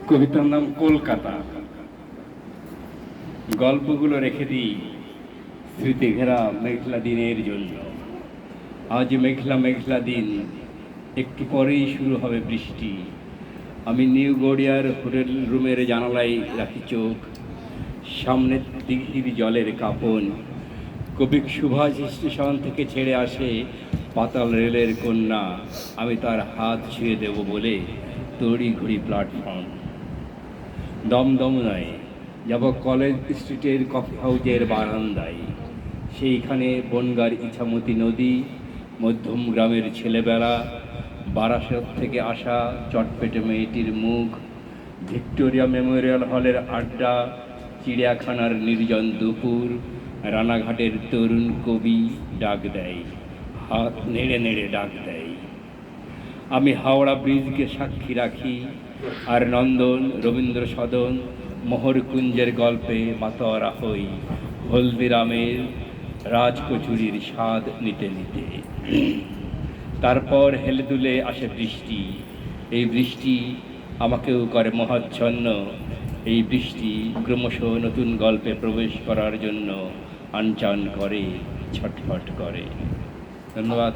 কবিতার নাম কলকাতা। গল্পগুলো রেখে দিই স্মৃতি ঘেরা মেঘলা দিনের জন্য। আজ মেঘলা মেঘলা দিন, একটু পরেই শুরু হবে বৃষ্টি। আমি নিউ গড়িয়ার হোটেল রুমের জানালায় রাখি চোখ, সামনে দিঘির জলের কাঁপন। কবি সুভাষ স্টেশন থেকে ছেড়ে আসে পাতাল রেলের কন্যা। আমি তার হাত ছুঁয়ে দেব বলে তড়ি ঘড়ি প্ল্যাটফর্ম। দমদম নয়, যাব কলেজ স্ট্রিটের কফি হাউজের বারান্দায়। সেইখানে বনগাঁর ইছামতি নদী, মধ্যম গ্রামের ছেলেবেলা, বারাসত থেকে আসা চটপেটে মেয়েটির মুখ, ভিক্টোরিয়া মেমোরিয়াল হলের আড্ডা, চিড়িয়াখানার নির্জন দুপুর, রানাঘাটের তরুণ কবি ডাক দেয়, হাত নেড়ে নেড়ে ডাক দেয়। আমি হাওড়া ব্রিজকে সাক্ষী রাখি, আর নন্দন, রবীন্দ্র সদন, মোহরকুঞ্জের গল্পে মাতোয়ারা হই, হলদিরামের রাজকচুরির স্বাদ নিতে নিতে। তারপর হেলে দুলে আসে বৃষ্টি। এই বৃষ্টি আমাকেও করে মহাচ্ছন্ন। এই বৃষ্টি ক্রমশ নতুন গল্পে প্রবেশ করার জন্য আনচান করে, ছটফট করে। ধন্যবাদ।